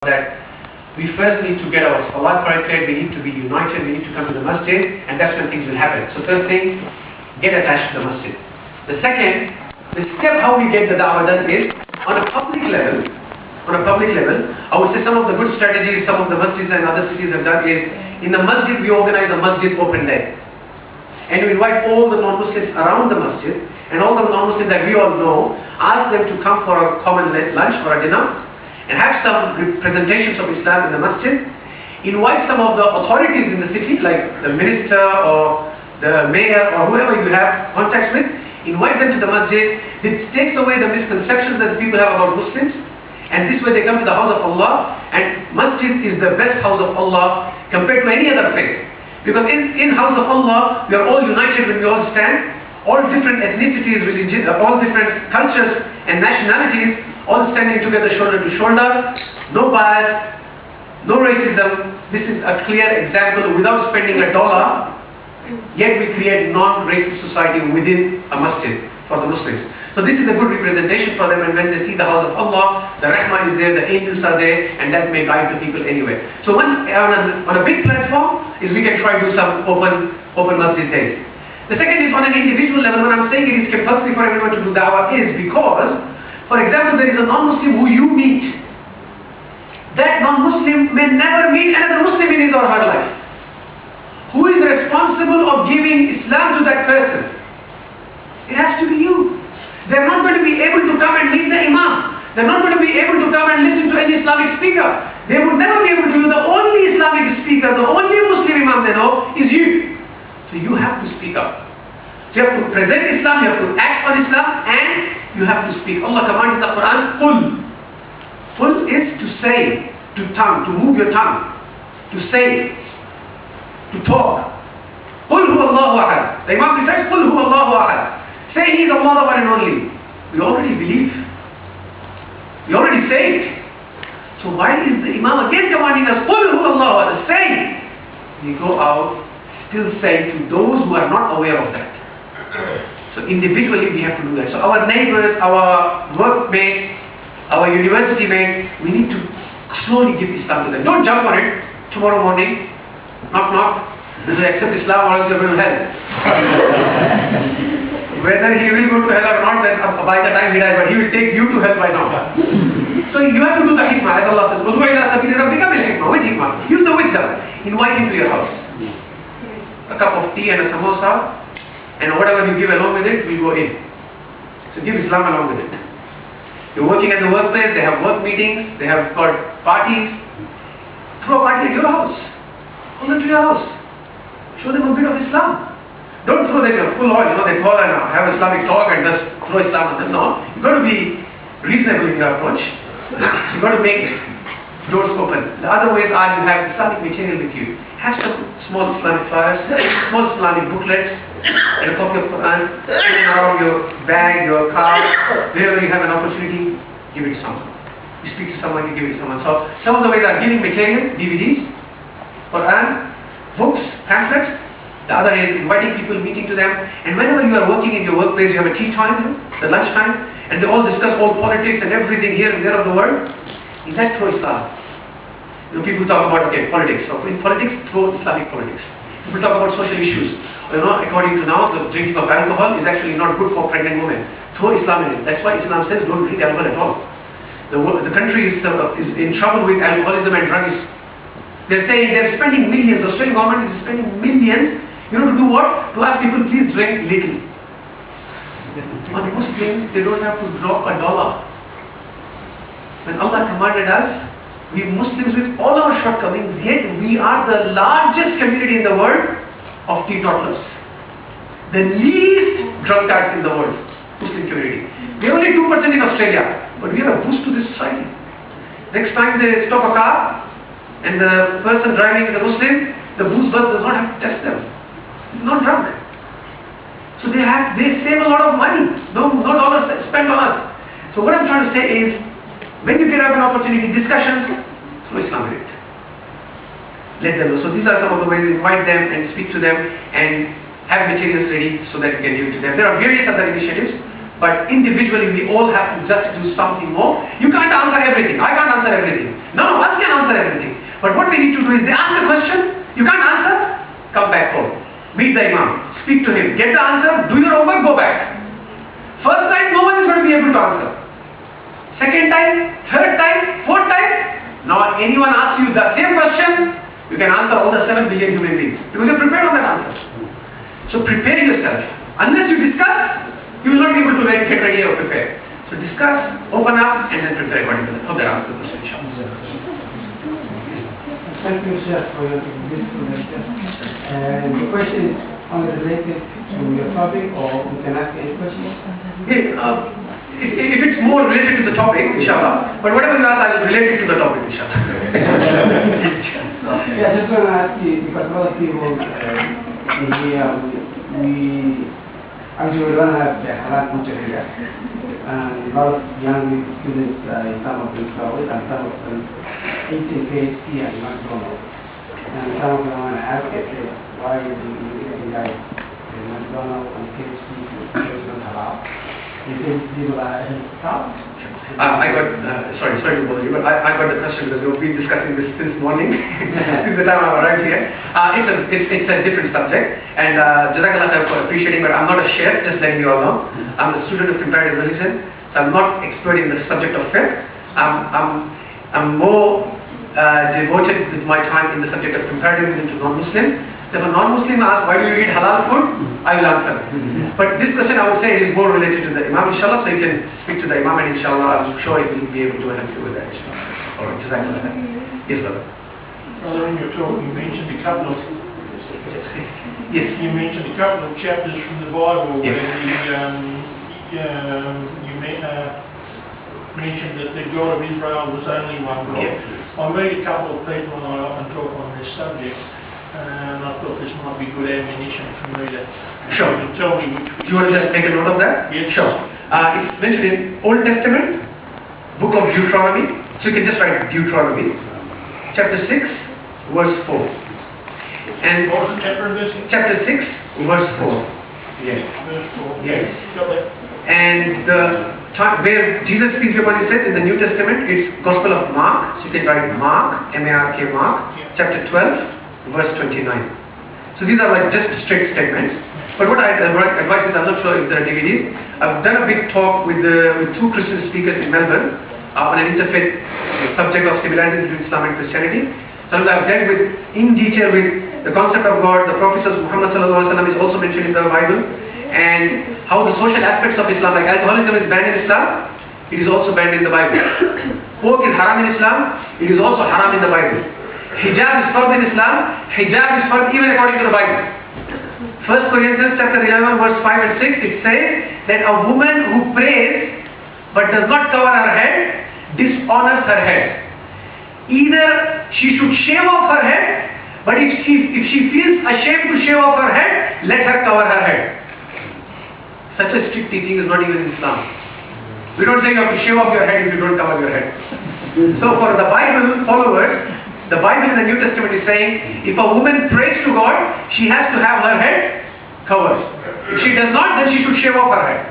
that we first need to get our salat corrected, we need to be united, we need to come to the masjid, and that's when things will happen. So first thing, get attached to the masjid. The second, the step how we get the da'wah done is, on a public level, I would say some of the good strategies some of the masjids and other cities have done is, in the masjid we organize a masjid open day. And we invite all the non-Muslims around the masjid, and all the non-Muslims that we all know, ask them to come for a common lunch or a dinner, and have some representations of Islam in the masjid. Invite some of the authorities in the city, like the minister or the mayor or whoever you have contacts with, invite them to the masjid. This takes away the misconceptions that people have about Muslims, and this way they come to the house of Allah, and masjid is the best house of Allah compared to any other faith. Because in house of Allah, we are all united when we all stand, all different ethnicities, religions, all different cultures and nationalities, all standing together shoulder to shoulder, no bias, no racism. This is a clear example without spending $1, yet we create non-racist society within a masjid for the Muslims. So this is a good representation for them, and when they see the house of Allah, the Rahman is there, the angels are there, and that may guide the people anyway. So on a big platform is we can try to do some open masjid days. The second is on an individual level. When I'm saying it is compulsory for everyone to do da'wah is because, for example, there is a non-Muslim who you meet. That non-Muslim may never meet another Muslim in his or her life. Who is responsible of giving Islam to that person? It has to be you. They're not going to be able to come and meet the Imam. They're not going to be able to come and listen to any Islamic speaker. They would never be able to do. The only Islamic speaker, the only Muslim Imam they know is you. So you have to speak up. So you have to present Islam, you have to act on Islam, and you have to speak. Allah commands in the Quran, Qul. Qul is to say, to tongue, to move your tongue, to say, to talk. Qul huwa Allahu ahad. The Imam says, Qul huwa Allahu ahad. Say He is Allah, the one and only. We already believe. We already say it. So why is the Imam again commanding us, Qul huwa Allahu ahad? Say. We go out, still say to those who are not aware of that. So individually we have to do that. So our neighbors, our workmates, our university mates, we need to slowly give Islam to them. Don't jump on it tomorrow morning. Knock knock. This is accept Islam or else you will hell. Whether he will go to hell or not, then by the time he dies, but he will take you to hell by now. So you have to do the hikmah, as Allah says. With hikmah. Use the wisdom. Invite him to your house. A cup of tea and a samosa, and whatever you give along with it will go in. So give Islam along with it. You're working at the workplace, they have work meetings, they have got parties. Throw a party at your house. Call them to your house. Show them a bit of Islam. Don't throw them full oil, they call and have Islamic talk and just throw Islam at them. No, you've got to be reasonable in your approach. You've got to make doors open. The other ways are you have Islamic material with you. Have some small Islamic flyers, small Islamic booklets, and a copy of Quran, sitting around your bag, your car, wherever you have an opportunity, give it to someone. You speak to someone, you give it to someone. So some of the ways are giving material, DVDs, Quran, books, pamphlets. The other is inviting people, meeting to them, and whenever you are working in your workplace, you have a tea time, the lunch time, and they all discuss all politics and everything here and there of the world. In that, throw Islam. People talk about politics. So in politics, throw Islamic politics. People talk about social issues. According to now, the drinking of alcohol is actually not good for pregnant women. Throw Islam in it. That's why Islam says don't drink alcohol at all. The country is in trouble with alcoholism and drugs. They're saying they're spending millions. The Australian government is spending millions. To do what? To ask people, please drink little. On Muslims, they don't have to drop $1. When Allah commanded us, we Muslims with all our shortcomings, yet we are the largest community in the world of teetotalers. The least drunkards in the world, Muslim community. We are only 2% in Australia, but we are a boost to this society. Next time they stop a car, and the person driving is a Muslim, the boost bus does not have to test them. He's not drunk. So they save a lot of money. No dollars spent on us. So what I'm trying to say is, when you get up an opportunity, discussions, throw Islam in it. Let them know. So these are some of the ways. Invite them and speak to them and have materials ready so that you can give it to them. There are various other initiatives. but individually we all have to just do something more. You can't answer everything. I can't answer everything. None of us can answer everything. But what we need to do is they ask a question, you can't answer, come back home. Meet the Imam, speak to him, get the answer, do your homework, go back. First time, no one is going to be able to answer. Second time, third time, fourth time, now anyone asks you the same question, you can answer all the 7 billion human beings. Because you're prepared on that answer. So prepare yourself. Unless you discuss, you will not be able to get ready or prepare. So discuss, open up, and then prepare according to that. Hope that answers the question. Thank you, sir, for your beautiful lecture. And the question is only related to your topic, or we can ask any questions? Yeah, if it's more related to the topic, inshallah, but whatever you ask, I will relate it to the topic, inshallah. Yeah, I just want to ask you, because a lot of people in here, we don't have the halal material. And a lot of young students in some of them college and some of them eating KFC and McDonald's. And some of them want to ask it, why are you eating like McDonald's and KFC is not halal? You think people are halal? I got, sorry to bother you, but I got the question because we've been discussing this since morning, since the time I arrived here. It's a different subject, and Jazakallah for appreciating, but I'm not a sheikh, just letting you all know. I'm a student of comparative religion, so I'm not expert in the subject of fiqh. I'm more devoted with my time in the subject of comparative religion to non-Muslim. So if a non-Muslim asks, why do you eat halal food? I will answer. But this question I would say is more related to the Imam, inshallah, so you can speak to the Imam and inshallah, I'm sure he will be able to help you with that, inshallah. Alright, Jazakallah. Yes, brother. Brother, in your talk you mentioned a couple of Yes. You mentioned a couple of chapters from the Bible Yes. where you mentioned that the God of Israel was only one God. Yes. I meet a couple of people and I often talk on this subject, and I thought this might be good ammunition for me to Sure. tell me which. Do you want to just make a note of that? Yes. Sure. It's mentioned in Old Testament, book of Deuteronomy, so you can just write Deuteronomy, chapter 6, verse 4. And What was the chapter and verse? chapter 6, verse 4. Yes. Verse 4. Yes. Got that? And the time where Jesus speaks about it says in the New Testament, it's Gospel of Mark. So you can write Mark, M-A-R-K, Mark, chapter 12, verse 29. So these are like just straight statements. But what I advise is, I'm not sure if there are DVDs. I've done a big talk with 2 Christian speakers in Melbourne on an interfaith subject of similarities between Islam and Christianity. So I've dealt with in detail with the concept of God. The Prophet Muhammad is also mentioned in the Bible, and how the social aspects of Islam, like alcoholism is banned in Islam, it is also banned in the Bible. Pork is haram in Islam, it is also haram in the Bible. Hijab is fard in Islam, hijab is fard even according to the Bible. 1 Corinthians chapter 11 verse 5 and 6, it says that a woman who prays but does not cover her head dishonors her head. Either she should shave off her head, but if she feels ashamed to shave off her head, let her cover her head. Such a strict teaching is not even in Islam. We don't say you have to shave off your head if you don't cover your head. So for the Bible followers, the Bible in the New Testament is saying, if a woman prays to God, she has to have her head covered. If she does not, then she should shave off her head.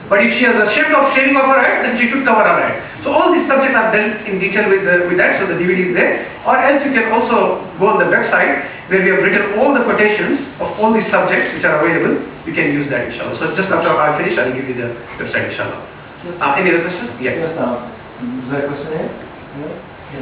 But if she has a shame of shaving off her head, then she should cover her head. So all these subjects are dealt in detail with that, so the DVD is there. Or else you can also go on the website where we have written all the quotations of all these subjects which are available. You can use that, inshallah. So just after I finish, I will give you the website, inshallah. Any other questions? Yeah. Yes, is there a question here?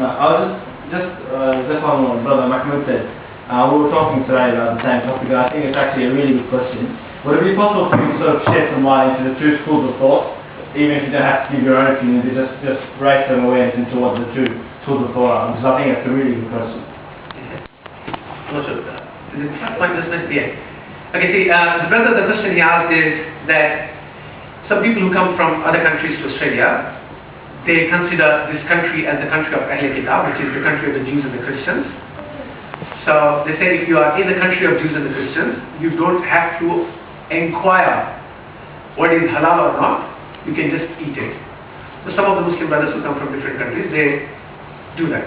Yeah. I was just on what Brother Mahmoud said. We were talking today about the same topic, and I think it's actually a really good question. Would it be possible for you to sort of shed some light into the 2 schools of thought, even if you don't have to give your own opinion, just raise some awareness into what the 2 schools of thought are? Because I think it's a really good question. I'm not sure. Is it point this next? Yeah. Okay, see, the question he asked is that some people who come from other countries to Australia, they consider this country as the country of Ahl Kitab, which is the country of the Jews and the Christians. So they say if you are in the country of Jews and the Christians, you don't have to inquire what is halal or not, you can just eat it. So some of the Muslim brothers who come from different countries, they do that.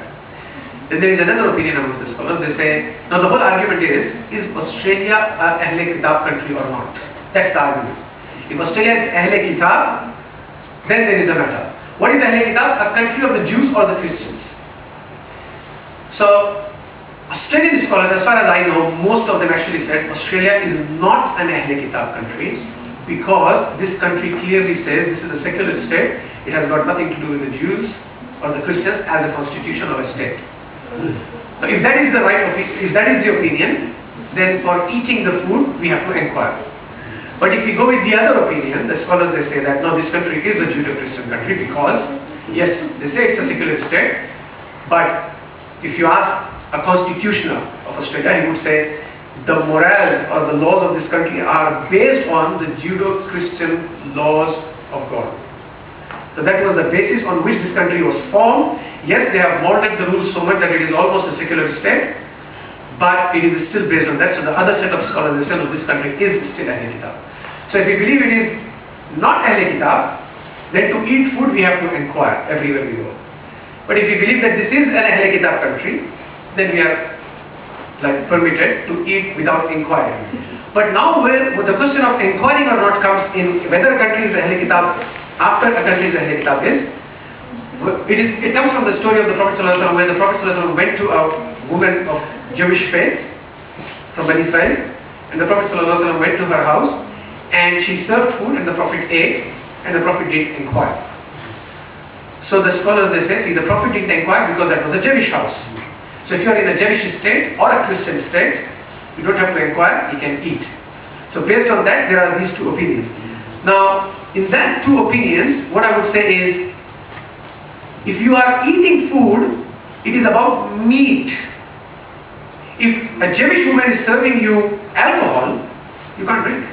Then there is another opinion among the scholars, they say, now the whole argument is Australia an Ahl Kitab country or not? That's the argument. If Australia is Ahle Kitab, then there is a matter. What is Ahle Kitab? A country of the Jews or the Christians. So, Australian scholars, as far as I know, most of them actually said Australia is not an Ahle Kitab country because this country clearly says this is a secular state. It has got nothing to do with the Jews or the Christians as a constitution of a state. So if that is the if that is the opinion, then for eating the food we have to inquire. But if we go with the other opinion, the scholars they say that no, this country is a Judeo-Christian country because yes, they say it's a secular state, but if you ask a constitutional of Australia, he would say the morals or the laws of this country are based on the Judeo-Christian laws of God. So that was the basis on which this country was formed. Yes, they have molded the rules so much that it is almost a secular state, but it is still based on that. So the other set of scholars they say no, this country is still Ahle Kitab. So if we believe it is not Ahle Kitab, then to eat food we have to inquire everywhere we go. But if we believe that this is an Ahle Kitab country, then we are permitted to eat without inquiring. But now where the question of inquiring or not comes in whether a country is Ahle Kitab after a country is Ahle Kitab it comes from the story of the Prophet ﷺ, where the Prophet ﷺ went to a woman of Jewish faith from Bani Israel, and the Prophet ﷺ went to her house and she served food and the Prophet ate and the Prophet didn't inquire. So the scholars they say, see, the Prophet didn't inquire because that was a Jewish house. So if you are in a Jewish state or a Christian state, you don't have to inquire, you can eat. So based on that, there are these two opinions. Now, in that two opinions, what I would say is, if you are eating food, it is about meat. If a Jewish woman is serving you alcohol, you can't drink.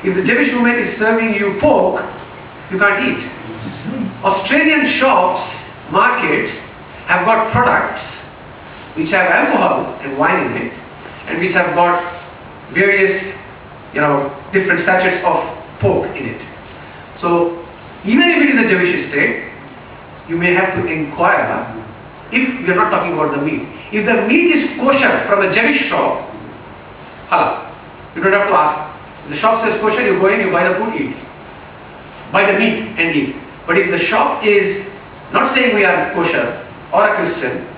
If the Jewish woman is serving you pork, you can't eat. Australian shops, markets, have got products which have alcohol and wine in it, and which have got various, different sachets of pork in it. So, even if it is a Jewish state, you may have to inquire if we are not talking about the meat. If the meat is kosher from a Jewish shop, halal. You don't have to ask. If the shop says kosher, you go in, you buy the food, eat. Buy the meat and eat. But if the shop is not saying we are kosher or a Christian,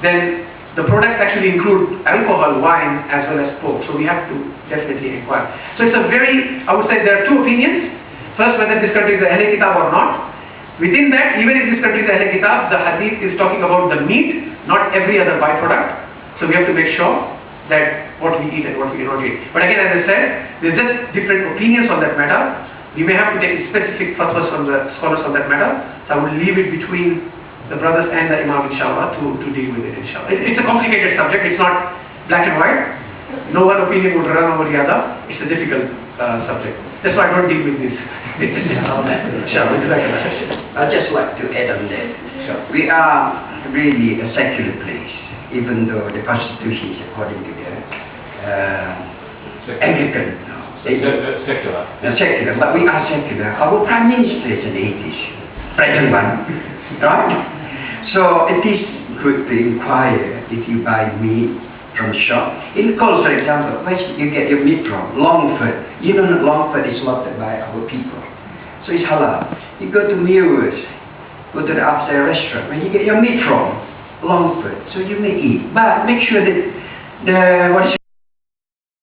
then the products actually include alcohol, wine, as well as pork. So we have to definitely inquire. So it's a I would say there are two opinions. First, whether this country is a Ahle Kitab or not. Within that, even if this country is a Ahle Kitab, the hadith is talking about the meat, not every other byproduct. So we have to make sure that what we eat and what we do not eat. But again, as I said, there's just different opinions on that matter. We may have to take specific fatwas from the scholars on that matter. So I will leave it between the brothers and the Imam, inshallah, to deal with it, inshallah. It's a complicated subject. It's not black and white. No one opinion would run over the other. It's a difficult subject. That's why I don't deal with this. Inshallah. I'd just like to add on that. Sure. We are really a secular place, even though the constitution is according to the Anglican. Secular. Secular, but we are secular. Our Prime Minister is an atheist, present one, right? So it is good to inquire if you buy meat from the shop. In Coles, for example, where you get your meat from? Longford. You know that Longford is slaughtered by our people. So it's halal. You go to Muir's, go to the upstairs restaurant, where you get your meat from? Longford. So you may eat. But make sure that